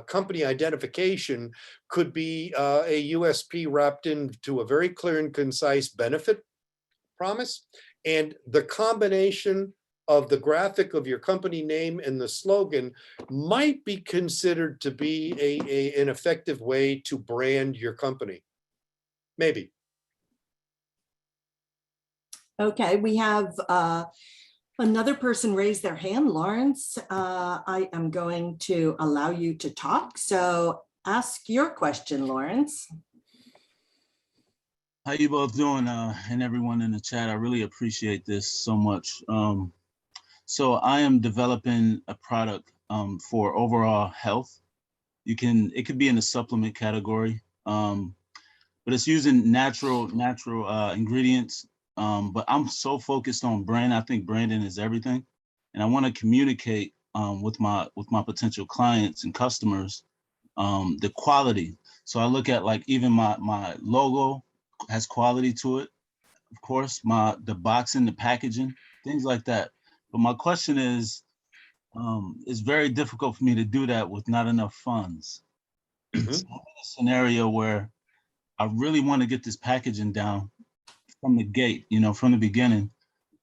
company identification could be a USP wrapped into a very clear and concise benefit promise. And the combination of the graphic of your company name and the slogan might be considered to be an effective way to brand your company. Maybe. Okay, we have another person raise their hand. Lawrence, I am going to allow you to talk. So ask your question, Lawrence. How you both doing, and everyone in the chat? I really appreciate this so much. So I am developing a product for overall health. It could be in the supplement category, but it's using natural ingredients. But I'm so focused on brand. I think branding is everything, and I want to communicate with my potential clients and customers the quality. So I look at, like, even my logo has quality to it. Of course, the boxing, the packaging, things like that. But my question is, it's very difficult for me to do that with not enough funds. Mhm. So I'm in a scenario where I really want to get this packaging down from the gate, from the beginning,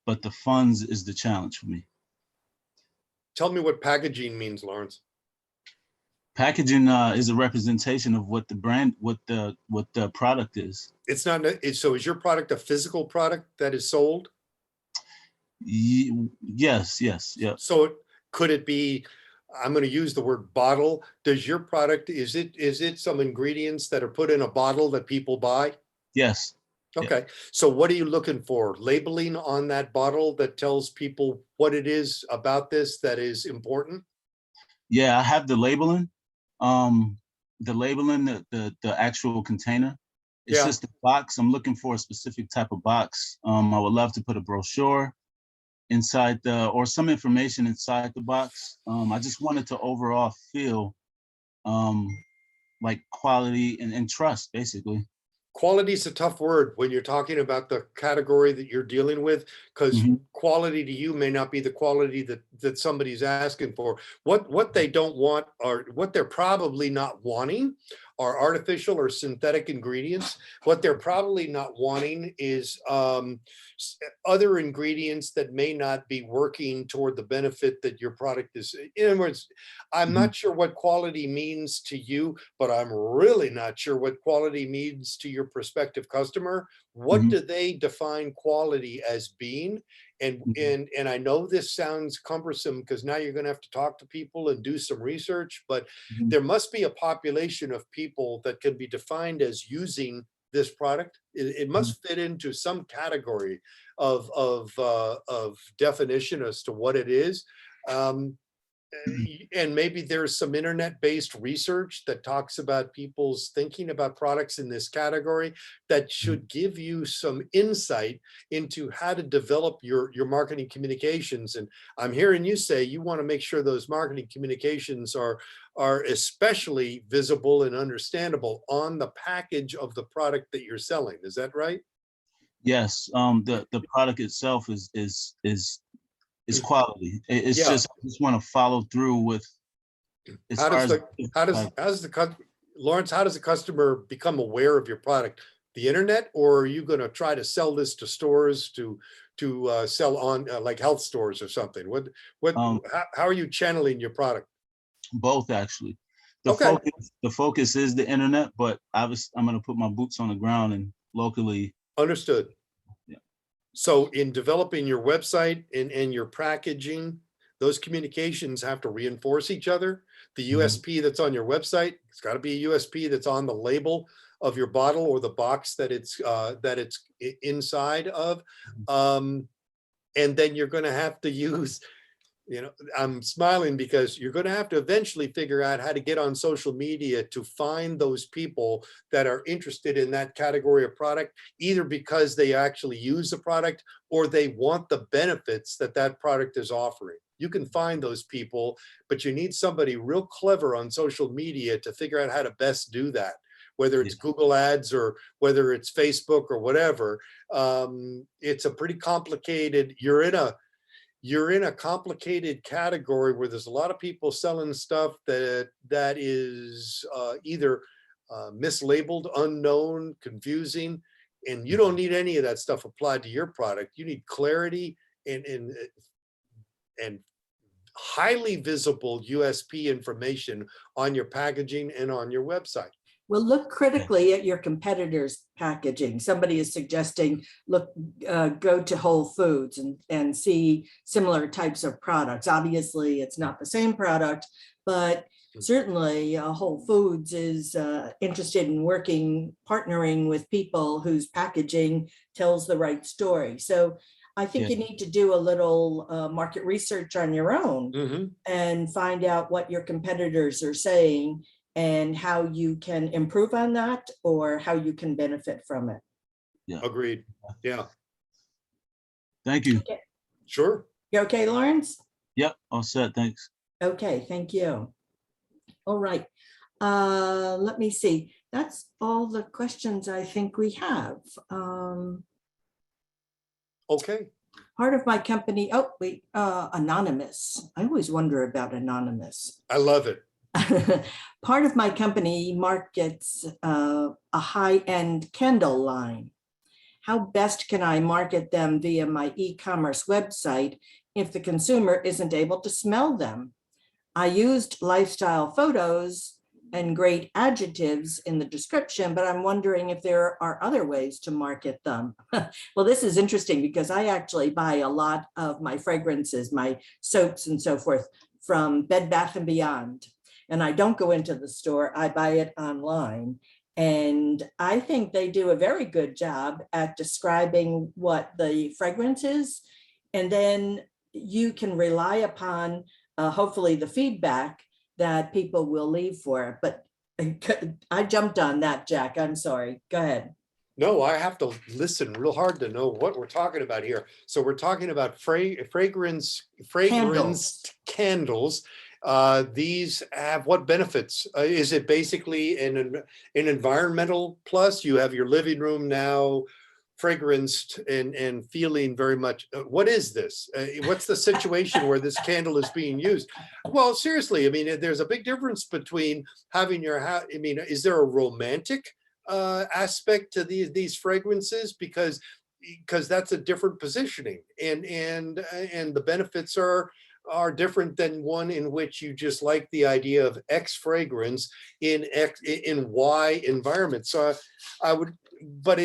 but the funds is the challenge for me. Tell me what packaging means, Lawrence. Packaging is a representation of what the brand, what the product is. It's not. So is your product a physical product that is sold? Yes, yeah. So could it be, I'm going to use the word bottle. Does your product, is it some ingredients that are put in a bottle that people buy? Yes. Okay. So what are you looking for? Labeling on that bottle that tells people what it is about this that is important? Yeah, I have the labeling. The actual container. It's Yeah. just a box. I'm looking for a specific type of box. I would love to put a brochure inside or some information inside the box. I just wanted to overall feel like quality and trust, basically. Quality is a tough word when you're talking about the category that you're dealing with, because quality to you may not be the quality that somebody's asking for. What they don't want, or what they're probably not wanting, are artificial or synthetic ingredients. What they're probably not wanting is other ingredients that may not be working toward the benefit that your product is. In other words, I'm not sure what quality means to you, but I'm really not sure what quality means to your prospective customer. What do they define quality as being? And I know this sounds cumbersome, because now you're going to have to talk to people and do some research, but there must be a population of people that can be defined as using this product. It must fit into some category of definition as to what it is. And maybe there's some internet-based research that talks about people's thinking about products in this category that should give you some insight into how to develop your marketing communications. And I'm hearing you say you want to make sure those marketing communications are especially visible and understandable on the package of the product that you're selling. Is that right? Yes. The product itself is quality. It's just, I just want to follow through with. Lawrence, how does the customer become aware of your product? The internet, or are you going to try to sell this to stores to sell on like health stores or something? How are you channeling your product? Both, actually. Okay. The focus is the internet, but I'm going to put my boots on the ground and locally. Understood. Yeah. So in developing your website and your packaging, those communications have to reinforce each other. The USP that's on your website, it's got to be a USP that's on the label of your bottle or the box that it's inside of. And then you're going to have to use, I'm smiling because you're going to have to eventually figure out how to get on social media to find those people that are interested in that category of product, either because they actually use the product or they want the benefits that that product is offering. You can find those people, but you need somebody real clever on social media to figure out how to best do that, whether it's Google Ads or whether it's Facebook or whatever. It's a pretty complicated, you're in a complicated category where there's a lot of people selling stuff that is either mislabeled, unknown, confusing, and you don't need any of that stuff applied to your product. You need clarity and highly visible USP information on your packaging and on your website. Well, look critically at your competitors' packaging. Somebody is suggesting, look, go to Whole Foods and see similar types of products. Obviously, it's not the same product, but certainly Whole Foods is interested in partnering with people whose packaging tells the right story. So I think you need to do a little market research on your own and find out what your competitors are saying and how you can improve on that or how you can benefit from it. Yeah. Agreed. Yeah. Thank you. Okay. Sure. You okay, Lawrence? Yep. All set. Thanks. Okay, thank you. All right. Let me see. That's all the questions I think we have. Okay. Part of my company, oh, wait, anonymous. I always wonder about anonymous. I love it. Part of my company markets a high-end candle line. How best can I market them via my e-commerce website if the consumer isn't able to smell them? I used lifestyle photos and great adjectives in the description, but I'm wondering if there are other ways to market them. Well, this is interesting because I actually buy a lot of my fragrances, my soaps and so forth from Bed Bath & Beyond. And I don't go into the store, I buy it online. And I think they do a very good job at describing what the fragrance is. And then you can rely upon hopefully the feedback that people will leave for it. But I jumped on that, Jack. I'm sorry. Go ahead. No, I have to listen real hard to know what we're talking about here. So we're talking about fragrance candles. These have what benefits? Is it basically an environmental plus? You have your living room now fragranced and feeling very much. What is this? What's the situation where this candle is being used? Well, seriously, I mean, there's a big difference between having your house. I mean, is there a romantic aspect to these fragrances? Because that's a different positioning, and the benefits are different than one in which you just like the idea of X fragrance in Y environment. So I would, but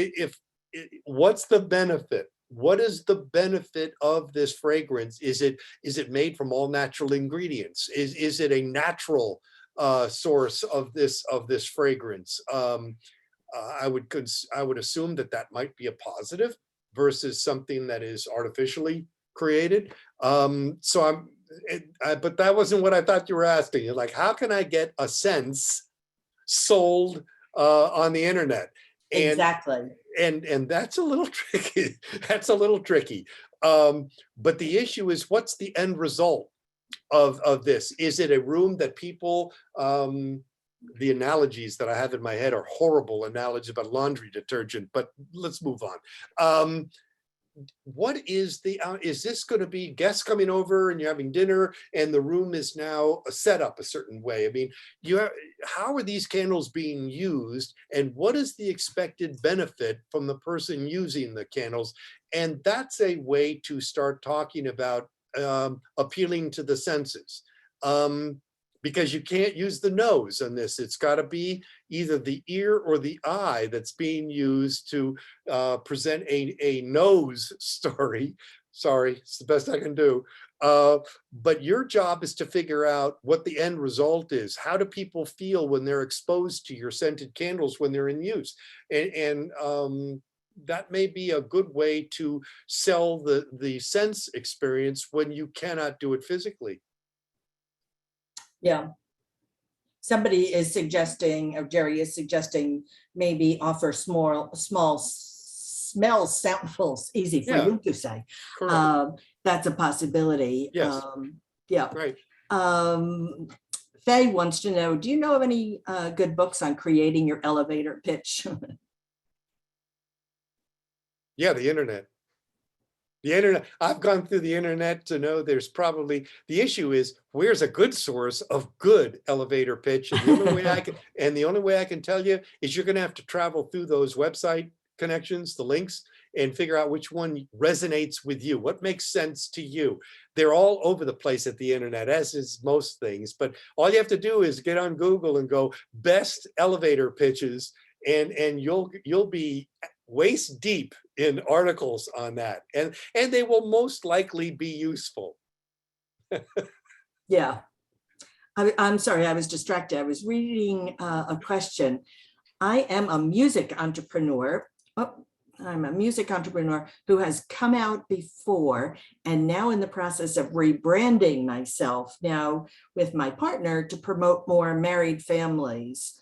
what's the benefit? What is the benefit of this fragrance? Is it made from all natural ingredients? Is it a natural source of this fragrance? I would assume that might be a positive versus something that is artificially created. So but that wasn't what I thought you were asking. You're like, how can I get a sense sold on the internet? Exactly. And that's a little tricky. That's a little tricky. But the issue is, what's the end result of this? Is it a room that people, the analogies that I have in my head are horrible analogies about laundry detergent, but let's move on. What is is this going to be guests coming over and you're having dinner and the room is now set up a certain way? I mean, how are these candles being used and what is the expected benefit from the person using the candles? And that's a way to start talking about appealing to the senses. because you can't use the nose on this. It's got to be either the ear or the eye that's being used to present a nose story. Sorry, it's the best I can do. But your job is to figure out what the end result is. How do people feel when they're exposed to your scented candles when they're in use? And that may be a good way to sell the sense experience when you cannot do it physically. Yeah. Somebody is suggesting, or Jerry is suggesting, maybe offer small smell samples, easy for Yeah. you to say. Correct. That's a possibility. Yes. Yeah. Right. Faye wants to know, do you know of any good books on creating your elevator pitch? Yeah, the internet. The internet, I've gone through the internet to know there's probably, the issue is where's a good source of good elevator pitch? And the only way I can tell you is you're going to have to travel through those website connections, the links, and figure out which one resonates with you. What makes sense to you? They're all over the place at the internet, as is most things. But all you have to do is get on Google and go best elevator pitches, and you'll be waist deep in articles on that, and they will most likely be useful. Yeah. I'm sorry, I was distracted. I was reading a question. I am a music entrepreneur. Oh, I'm a music entrepreneur who has come out before and now in the process of rebranding myself now with my partner to promote more married families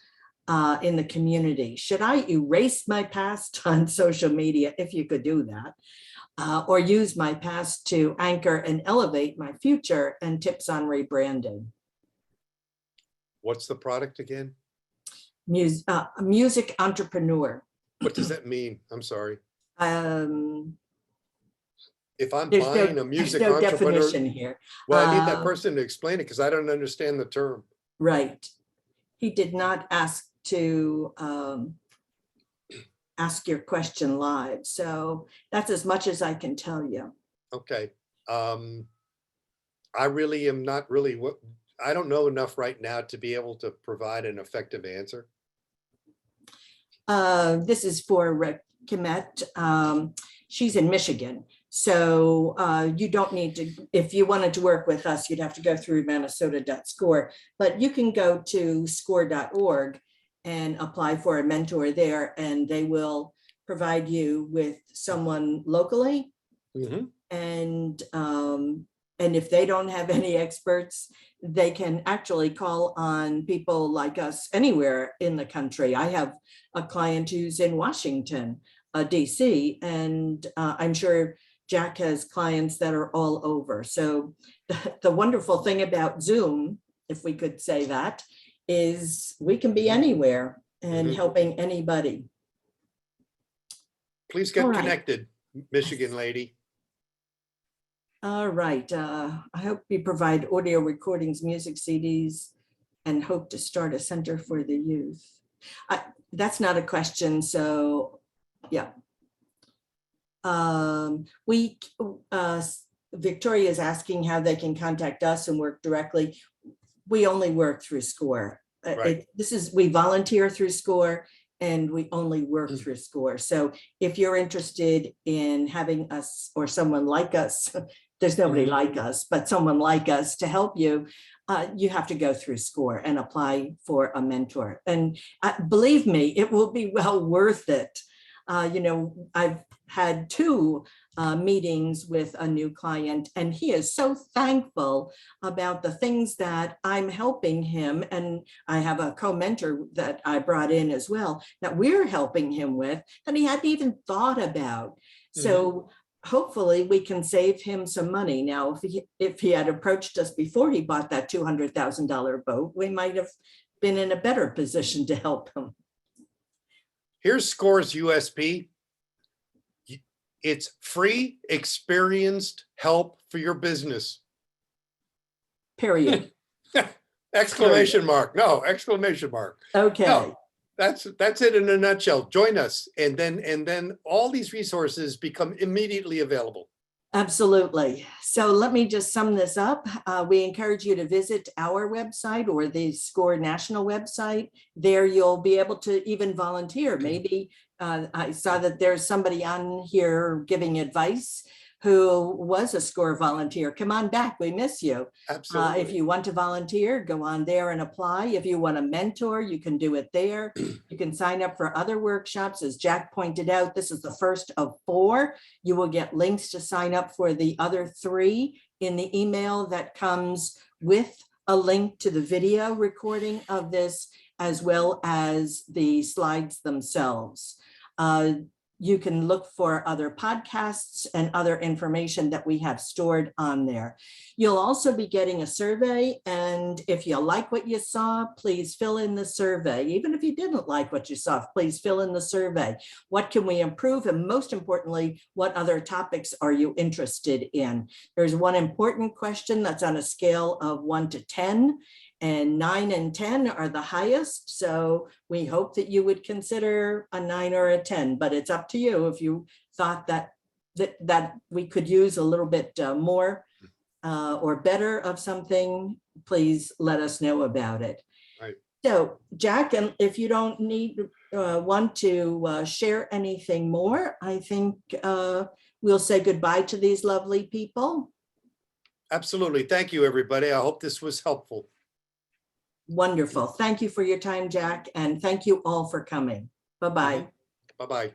in the community. Should I erase my past on social media, if you could do that, or use my past to anchor and elevate my future, and tips on rebranding? What's the product again? Music entrepreneur. What does that mean? I'm sorry. Um, If I'm there's buying no, a music there's no entrepreneur, definition here. well, I need that person to explain it because I don't understand the term. Right. He did not ask to ask your question live. So that's as much as I can tell you. Okay. I really am not really I don't know enough right now to be able to provide an effective answer. This is for Kimet. She's in Michigan. So you don't need to, if you wanted to work with us, you'd have to go through Minnesota.score, but you can go to score.org and apply for a mentor there, and they will provide you with someone locally. Mm-hmm. And if they don't have any experts, they can actually call on people like us anywhere in the country. I have a client who's in Washington, DC, and I'm sure Jack has clients that are all over. So the wonderful thing about Zoom, if we could say that, is we can be anywhere and helping anybody. Please get All right. connected, Michigan lady. All right. I hope you provide audio recordings, music CDs, and hope to start a center for the youth. That's not a question. So, yeah. Victoria is asking how they can contact us and work directly. We only work through SCORE. Right. We volunteer through SCORE, and we only work through SCORE. So if you're interested in having us or someone like us, there's nobody like us, but someone like us to help you, you have to go through SCORE and apply for a mentor. And believe me, it will be well worth it. I've had 2 meetings with a new client, and he is so thankful about the things that I'm helping him. And I have a co-mentor that I brought in as well that we're helping him with that he hadn't even thought about. So hopefully we can save him some money. Now, if he had approached us before he bought that $200,000 boat, we might have been in a better position to help him. Here's SCORE's USP. It's free, experienced help for your business. Period. Exclamation mark. No, exclamation mark. Okay. No, that's it in a nutshell. Join us, and then all these resources become immediately available. Absolutely. So let me just sum this up. We encourage you to visit our website or the SCORE national website. There you'll be able to even volunteer. Maybe I saw that there's somebody on here giving advice who was a SCORE volunteer. Come on back, we miss you. If Absolutely. you want to volunteer, go on there and apply. If you want to mentor, you can do it there. You can sign up for other workshops. As Jack pointed out, this is the first of 4. You will get links to sign up for the other 3 in the email that comes with a link to the video recording of this, as well as the slides themselves. You can look for other podcasts and other information that we have stored on there. You'll also be getting a survey, and if you like what you saw, please fill in the survey. Even if you didn't like what you saw, please fill in the survey. What can we improve? And most importantly, what other topics are you interested in? There's one important question that's on a scale of 1 to 10. And 9 and 10 are the highest. So we hope that you would consider a 9 or a 10, but it's up to you. If you thought that we could use a little bit more or better of something, please let us know about it. Right. So Jack, and if you don't want to share anything more, I think we'll say goodbye to these lovely people. Absolutely. Thank you, everybody. I hope this was helpful. Wonderful. Thank you for your time, Jack, and thank you all for coming. Bye-bye. Bye-bye.